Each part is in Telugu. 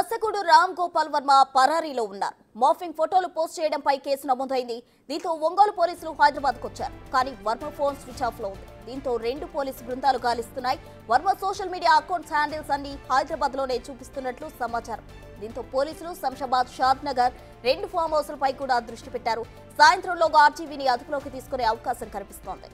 దర్శకుడు రామ్ గోపాల్ వర్మ పరారీలో ఉన్నారు. మార్ఫింగ్ ఫోటోలు పోస్ట్ చేయడంపై కేసు నమోదైంది. దీంతో ఒంగోలు పోలీసులు హైదరాబాద్కు వచ్చారు. కానీ వర్మ ఫోన్ స్విచ్ ఆఫ్ లో ఉంది. దీంతో 2 పోలీసు బృందాలు గాలిస్తున్నాయి. Varma social media accounts handles అన్ని హైదరాబాద్ లోనే చూపిస్తున్నట్లు సమాచారం. దీంతో పోలీసులు శంషాబాద్, షాద్ నగర్ 2 ఫామ్ హౌస్లపై కూడా దృష్టి పెట్టారు. సాయంత్రంలోగా ఆర్టీవీని అదుపులోకి తీసుకునే అవకాశం కనిపిస్తోంది.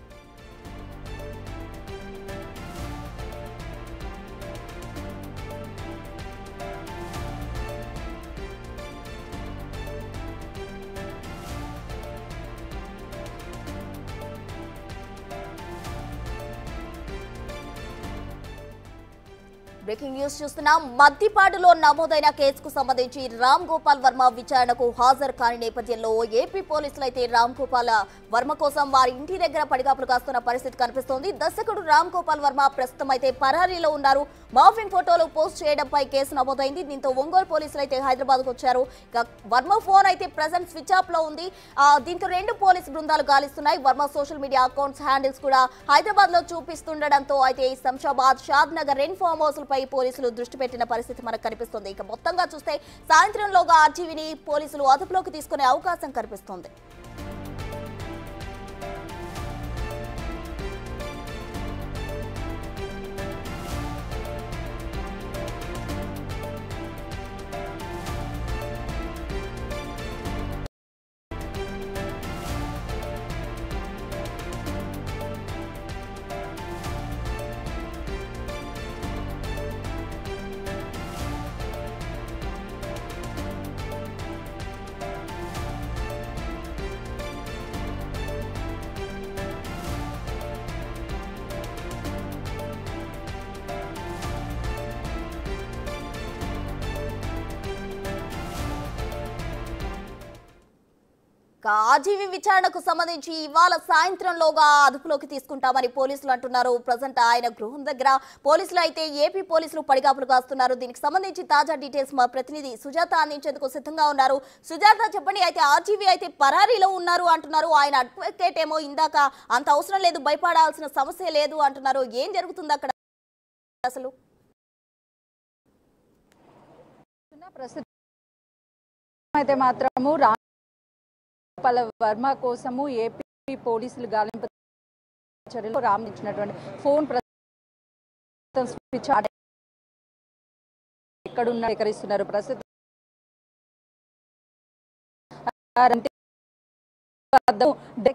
బ్రేకింగ్ న్యూస్ చూస్తున్నాం. మద్దిపాడులో నమోదైన కేసుకు సంబంధించి రామ్ గోపాల్ వర్మ విచారణకు హాజరు కాని నేపథ్యంలో ఏపీ పోలీసులు అయితే రామ్ గోపాల్ వర్మ కోసం వారి ఇంటి దగ్గర పడిగాపులు కాస్తున్న పరిస్థితి కనిపిస్తోంది. దర్శకుడు రామ్ గోపాల్ వర్మ ప్రస్తుతం అయితే పరారీలో ఉన్నారు. మార్ఫింగ్ ఫోటోలు పోస్ట్ చేయడంపై కేసు నమోదైంది. దీంతో ఒంగోలు పోలీసులు అయితే హైదరాబాద్కు వచ్చారు. ఇక వర్మ ఫోన్ అయితే ప్రెజెంట్ స్విచ్ ఆఫ్ లో ఉంది. దీంతో 2 పోలీసు బృందాలు గాలిస్తున్నాయి. Varma social media accounts handles కూడా హైదరాబాద్ లో చూపిస్తుండటంతో అయితే శంషాబాద్, షాద్ నగర్ 2 ఫామ్ హౌస్లపై పోలీసులు దృష్టి పెట్టిన పరిస్థితి మనకు కనిపిస్తుంది. ఇక మొత్తంగా చూస్తే సాయంత్రంలోగా ఆర్టీవీని పోలీసులు అదుపులోకి తీసుకునే అవకాశం కనిపిస్తుంది. ఆర్టీవీ విచారణకు సంబంధించి ఇవాళ సాయంత్రంలోగా అదుపులోకి తీసుకుంటామని పోలీసులు అంటున్నారు. ప్రజెంట్ ఆయన గృహం దగ్గర పోలీసులు అయితే ఏపీ పోలీసులు పడిగాపులు కాస్తున్నారు. దీనికి సంబంధించి తాజా డీటెయిల్స్ మా ప్రతినిధి సుజాత అందించేందుకు సిద్ధంగా ఉన్నారు. సుజాత, చెప్పండి. అయితే ఆర్టీవీ అయితే పరారీలో ఉన్నారు అంటున్నారు. ఆయన అడ్వకేట్ ఏమో ఇందాక అంత అవసరం లేదు, భయపడాల్సిన సమస్య లేదు అంటున్నారు. ఏం జరుగుతుంది అక్కడ అసలు? అయితే మాత్రము గోపాల్ వర్మ కోసము ఏపీ పోలీసులు గాలింపు చర్యలు రామించినటువంటి ఫోన్ ఎక్కడున్నా సేకరిస్తున్నారు. ప్రస్తుతం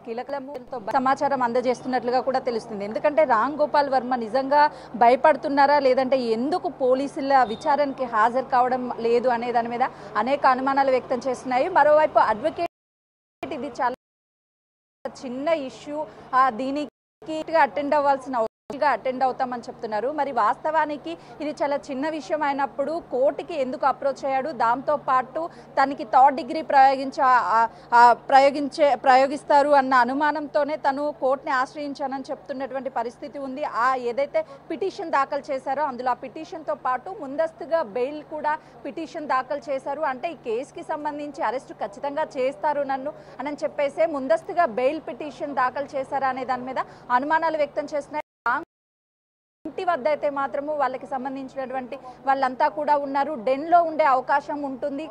కీలకలతో సమాచారం అందజేస్తున్నట్లుగా కూడా తెలుస్తుంది. ఎందుకంటే రామ్ గోపాల్ వర్మ నిజంగా భయపడుతున్నారా, లేదంటే ఎందుకు పోలీసుల విచారణకి హాజరు కావడం లేదు అనే దాని మీద అనేక అనుమానాలు వ్యక్తం చేస్తున్నాయి. మరోవైపు అడ్వకేట్ ఇది చాలా చిన్న ఇష్యూ, దీనికి అటెండ్ అవ్వాల్సిన అటెండ్ అవుతామని చెప్తున్నారు. మరి వాస్తవానికి ఇది చాలా చిన్న విషయం అయినప్పుడు కోర్టుకి ఎందుకు అప్రోచ్ అయ్యాడు? దాంతో పాటు తనకి 3rd డిగ్రీ ప్రయోగిస్తారు అన్న అనుమానంతోనే తను కోర్టుని ఆశ్రయించానని చెప్తున్నటువంటి పరిస్థితి ఉంది. ఏదైతే పిటిషన్ దాఖలు చేశారో అందులో ఆ పిటిషన్తో పాటు ముందస్తుగా బెయిల్ కూడా పిటిషన్ దాఖలు చేశారు. అంటే ఈ కేసుకి సంబంధించి అరెస్టు ఖచ్చితంగా చేస్తారు నన్ను అని చెప్పేసి ముందస్తుగా బెయిల్ పిటిషన్ దాఖలు చేశారా అనే దాని మీద అనుమానాలు వ్యక్తం చేస్తున్నాయి. ఇంటి వద్ద అయితే మాత్రము వాళ్ళకి సంబంధించినటువంటి వాళ్ళంతా కూడా ఉన్నారు. డెన్లో ఉండే అవకాశం ఉంటుంది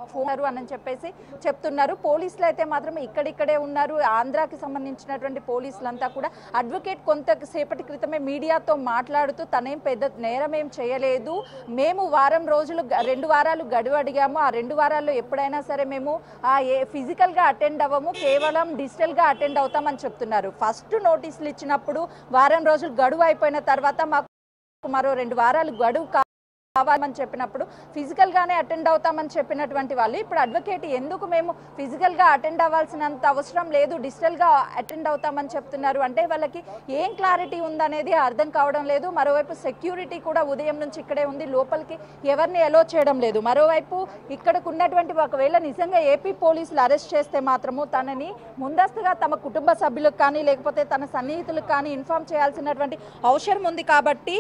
అని చెప్పేసి చెప్తున్నారు. పోలీసులు అయితే మాత్రం ఇక్కడిక్కడే ఉన్నారు. ఆంధ్రాకి సంబంధించినటువంటి పోలీసులంతా కూడా అడ్వకేట్ కొంతసేపటి క్రితమే మీడియాతో మాట్లాడుతూ తనేం పెద్ద నేరం ఏం చేయలేదు, మేము 2 వారాలు గడువు అడిగాము, ఆ 2 వారాల్లో ఎప్పుడైనా సరే మేము ఫిజికల్గా అటెండ్ అవ్వము, కేవలం డిజిటల్గా అటెండ్ అవుతామని చెప్తున్నారు. ఫస్ట్ నోటీసులు ఇచ్చినప్పుడు 1 రోజులు గడువు అయిపోయిన తర్వాత మాకు మరో 2 వారాలు గడువు కావాలని చెప్పినప్పుడు ఫిజికల్ గానే అటెండ్ అవుతామని చెప్పినటువంటి వాళ్ళు ఇప్పుడు అడ్వకేట్ ఎందుకు మేము ఫిజికల్ గా అటెండ్ అవ్వాల్సినంత అవసరం లేదు, డిజిటల్ గా అటెండ్ అవుతామని చెప్తున్నారు? అంటే వాళ్ళకి ఏం క్లారిటీ ఉందనేది అర్థం కావడం లేదు. మరోవైపు సెక్యూరిటీ కూడా ఉదయం నుంచి ఇక్కడే ఉంది, లోపలికి ఎవరిని అలో చేయడం లేదు. మరోవైపు ఇక్కడకు ఉన్నటువంటి ఒకవేళ నిజంగా ఏపీ పోలీసులు అరెస్ట్ చేస్తే మాత్రము తనని ముందస్తుగా తమ కుటుంబ సభ్యులకు కానీ లేకపోతే తన సన్నిహితులకు కానీ ఇన్ఫార్మ్ చేయాల్సినటువంటి అవసరం ఉంది. కాబట్టి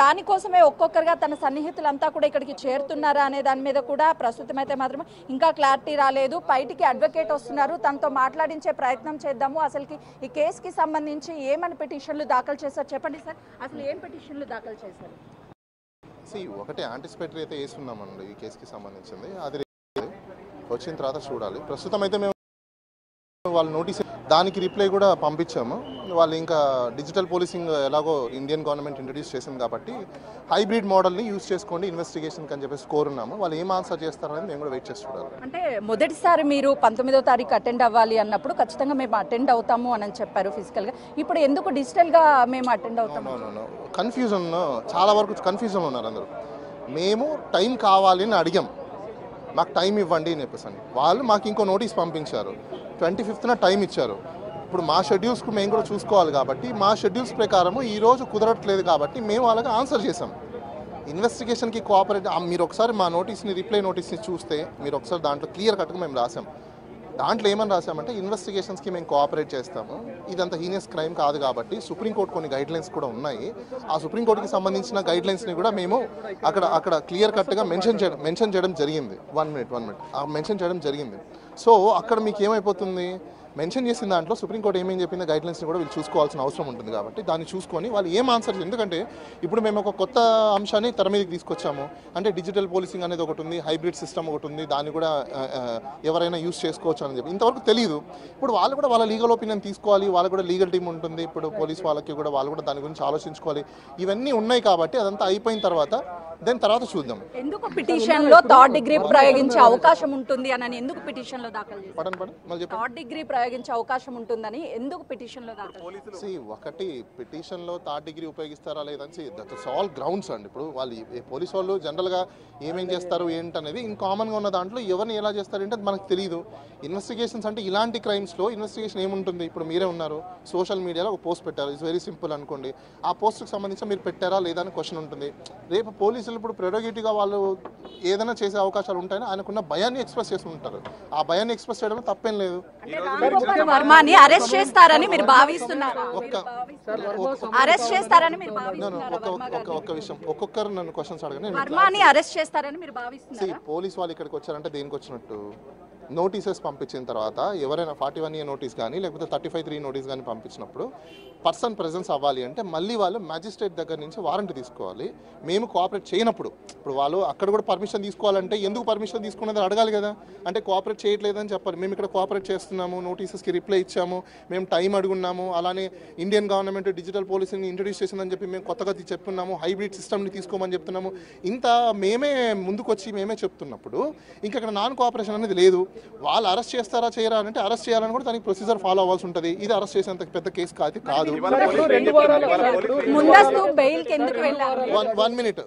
దానికోసమే ఒక్కొక్కరుగా తన సన్నిహితులంతా కూడా ఇక్కడికి చేరుతున్నారా అనే దాని మీద కూడా ప్రస్తుతం అయితే మాత్రం ఇంకా క్లారిటీ రాలేదు. బయటికి అడ్వకేట్ వస్తున్నారు, తనతో మాట్లాడించే ప్రయత్నం చేద్దాము. అసలుకి ఈ కేసుకి సంబంధించి ఏమని పిటిషన్లు దాఖలు చేశారు చెప్పండి సార్, అసలు ఏం పిటిషన్లు దాఖలు చేశారు? ఒకటే యాంటిసిపేటరీ అయితే వేస్తున్నామండి ఈ కేసుకి సంబంధించింది. అది వచ్చిన తర్వాత చూడాలి. ప్రస్తుతం అయితే మేము వాళ్ళు నోటీస్ దానికి రిప్లై కూడా పంపించాము. వాళ్ళు ఇంకా డిజిటల్ పోలీసింగ్ ఎలాగో ఇండియన్ గవర్నమెంట్ ఇంట్రడ్యూస్ చేసింది కాబట్టి హైబ్రిడ్ మోడల్ని యూజ్ చేసుకోండి ఇన్వెస్టిగేషన్కి అని చెప్పేసి కోరున్నాము. వాళ్ళు ఏం ఆన్సర్ చేస్తారనేది మేము కూడా వెయిట్ చేసి చూడాలి. అంటే మొదటిసారి మీరు 19వ తారీఖు అటెండ్ అవ్వాలి అన్నప్పుడు ఖచ్చితంగా మేము అటెండ్ అవుతాము అని చెప్పారు ఫిజికల్గా. ఇప్పుడు ఎందుకు డిజిటల్గా మేము అటెండ్ అవుతాము? కన్ఫ్యూజన్, చాలా వరకు కన్ఫ్యూజన్ ఉన్నారు అందరూ. మేము టైం కావాలి అని అడిగాం, మాకు టైం ఇవ్వండి అని చెప్పేసి. వాళ్ళు మాకు ఇంకో నోటీస్ పంపించారు, 25న టైం ఇచ్చారు. ఇప్పుడు మా షెడ్యూల్స్కు మేము కూడా చూసుకోవాలి కాబట్టి మా షెడ్యూల్స్ ప్రకారము ఈరోజు కుదరట్లేదు కాబట్టి మేము వాళ్ళకి ఆన్సర్ చేసాం. ఇన్వెస్టిగేషన్కి కోఆపరేట్ మీరు ఒకసారి మా నోటీస్ని రిప్లై నోటీస్ని చూస్తే మీరు ఒకసారి దాంట్లో క్లియర్ కట్గా మేము రాసాం. దాంట్లో ఏమని రాసామంటే ఇన్వెస్టిగేషన్స్కి మేము కోఆపరేట్ చేస్తాము, ఇదంతా హీనియస్ క్రైమ్ కాదు కాబట్టి సుప్రీంకోర్టు కొన్ని గైడ్లైన్స్ కూడా ఉన్నాయి. ఆ సుప్రీంకోర్టుకి సంబంధించిన గైడ్లైన్స్ని కూడా మేము అక్కడ క్లియర్ కట్గా మెన్షన్ చేయడం జరిగింది. 1 మినిట్ మెన్షన్ చేయడం జరిగింది. సో అక్కడ మీకు ఏమైపోతుంది, మెన్షన్ చేసిన దాంట్లో సుప్రీంకోర్టు ఏమేం చెప్పిందో గైడ్లైన్స్ని కూడా వీళ్ళు చూసుకోవాల్సిన అవసరం ఉంటుంది కాబట్టి దాన్ని చూసుకొని వాళ్ళు ఏం ఆన్సర్. ఎందుకంటే ఇప్పుడు మేము ఒక కొత్త అంశాన్ని తెర మీదకి తీసుకొచ్చాము. అంటే డిజిటల్ పోలీసింగ్ అనేది ఒకటి ఉంది, హైబ్రిడ్ సిస్టమ్ ఒకటి ఉంది, దాన్ని కూడా ఎవరైనా యూస్ చేసుకోవచ్చు అని చెప్పి ఇంతవరకు తెలియదు. ఇప్పుడు వాళ్ళు కూడా వాళ్ళ లీగల్ ఒపీనియన్ తీసుకోవాలి, వాళ్ళకు కూడా లీగల్ టీం ఉంటుంది. ఇప్పుడు పోలీస్ వాళ్ళకి కూడా వాళ్ళు కూడా దాని గురించి ఆలోచించుకోవాలి. ఇవన్నీ ఉన్నాయి కాబట్టి అదంతా అయిపోయిన తర్వాత తర్వాత చూద్దాం. ఎందుకు పిటిషన్లో థర్డ్ డిగ్రీ ప్రయోగించే అవకాశం ఉంటుంది అని ఎందుకు పిటిషన్లో దాఖలు చేశారు? థర్డ్ డిగ్రీ ప్రయోగించే అవకాశం ఉంటుందని ఎందుకు పిటిషన్లో దాఖలు? ఒకటి పిటిషన్లో థర్డ్ డిగ్రీ ఉపయోగిస్తారా లేదని దట్స్ ఆల్ గ్రౌండ్స్ అండి. ఇప్పుడు వాళ్ళు పోలీసు వాళ్ళు జనరల్గా ఏమేం చేస్తారు ఏంటనేది కామన్గా ఉన్న దాంట్లో ఎవరిని ఎలా చేస్తారు అంటే మనకు తెలియదు. ఇన్వెస్టిగేషన్స్ అంటే ఇలాంటి క్రైమ్స్లో ఇన్వెస్టిగేషన్ ఏముంటుంది, ఇప్పుడు మీరే ఉన్నారు సోషల్ మీడియాలో ఒక పోస్ట్ పెట్టారు, ఇట్స్ వెరీ సింపుల్ అనుకోండి. ఆ పోస్ట్కి సంబంధించి మీరు పెట్టారా లేదా అని క్వశ్చన్ ఉంటుంది. రేపు పోలీసులు ఇప్పుడు ప్రెరోగేటివ్గా వాళ్ళు ఏదైనా చేసే అవకాశాలు ఉంటాయని ఆయనకున్న భయాన్ని ఎక్స్ప్రెస్ చేసి ఉంటారు. ఆ భయాన్ని ఎక్స్ప్రెస్ చేయడం తప్పేం లేదు. వర్మని అరెస్ట్ చేస్తారని మీరు భావిస్తున్నారు? అరెస్ట్ చేస్తారని మీరు భావిస్తున్నారు? ఒక్క విషయం, ఒక్కొక్కరు నన్ను క్వశ్చన్స్ అడగండి. వర్మని అరెస్ట్ చేస్తారని మీరు భావిస్తున్నారు? పోలీస్ వాళ్ళు ఇక్కడికి వచ్చారంటే దేనికి వచ్చినట్టు? నోటీసెస్ పంపించిన తర్వాత ఎవరైనా 41A నోటీస్ కానీ లేకపోతే 35(3) నోటీస్ కానీ పంపించినప్పుడు పర్సన్ ప్రెజెన్స్ అవ్వాలి అంటే మళ్ళీ వాళ్ళు మ్యాజిస్ట్రేట్ దగ్గర నుంచి వారెంట్ తీసుకోవాలి. మేము కోఆపరేట్ చేయనప్పుడు ఇప్పుడు వాళ్ళు అక్కడ కూడా పర్మిషన్ తీసుకోవాలంటే ఎందుకు పర్మిషన్ తీసుకున్నది అడగాలి కదా. అంటే కోఆపరేట్ చేయట్లేదని చెప్పాలి. మేము ఇక్కడ కోఆపరేట్ చేస్తున్నాము, నోటీసెస్కి రిప్లై ఇచ్చాము, మేము టైం అడుగున్నాము, అలానే Indian government digital policing introduce చేసిందని చెప్పి మేము కొత్తగా చెప్తున్నాము, హైబ్రిడ్ సిస్టమ్ని తీసుకోమని చెప్తున్నాము. ఇంత మేమే ముందుకొచ్చి మేమే చెప్తున్నప్పుడు ఇంకా అక్కడ నాన్ కోఆపరేషన్ అనేది లేదు. వాళ్ళు అరెస్ట్ చేస్తారా చేయరా అంటే అరెస్ట్ చేయాలని కూడా దానికి ప్రొసీజర్ ఫాలో అవ్వాల్సి ఉంటుంది. ఇది అరెస్ట్ చేసేంత పెద్ద కేసు కాదు. 1 మినిట్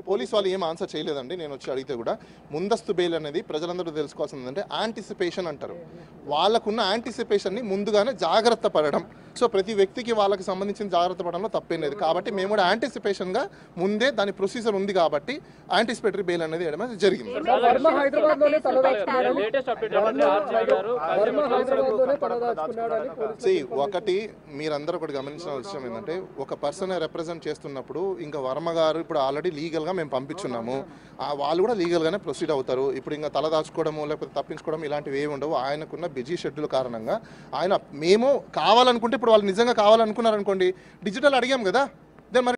పోలీస్ వాళ్ళు ఏం ఆన్సర్ చేయలేదండి. నేను వచ్చి అడిగితే కూడా ముందస్తు బెయిల్ అనేది ప్రజలందరూ తెలుసుకోవాల్సింది అంటే యాంటిసిపేషన్ అంటారు. వాళ్ళకున్న యాంటిసిపేషన్ని ముందుగానే జాగ్రత్త పడడం. సో ప్రతి వ్యక్తికి వాళ్ళకి సంబంధించిన జాగ్రత్త పడడంలో తప్పేం లేదు. కాబట్టి మేము కూడా యాంటిసిపేషన్గా ముందే దాని ప్రొసీజర్ ఉంది కాబట్టి యాంటిసిపేటరీ బెయిల్ అనేది వేయడం అనేది జరిగింది. ఒకటి మీరందరూ ఒకటి గమనించిన విషయం ఏంటంటే ఒక పర్సన్ రిప్రజెంట్ చేస్తున్నప్పుడు ఇంకా వర్మ గారు ఇప్పుడు ఆల్రెడీ లీగల్గా మేము పంపించున్నాము, వాళ్ళు కూడా లీగల్గానే ప్రొసీడ్ అవుతారు. ఇప్పుడు ఇంకా తల దాచుకోవడము లేకపోతే తప్పించుకోవడం ఇలాంటివి ఏమి ఉండవు. ఆయనకున్న బిజీ షెడ్యూల్ కారణంగా మేము కావాలనుకుంటే ఇప్పుడు వాళ్ళు నిజంగా కావాలనుకున్నారనుకోండి డిజిటల్ అడిగాం కదా, దెన్ మరి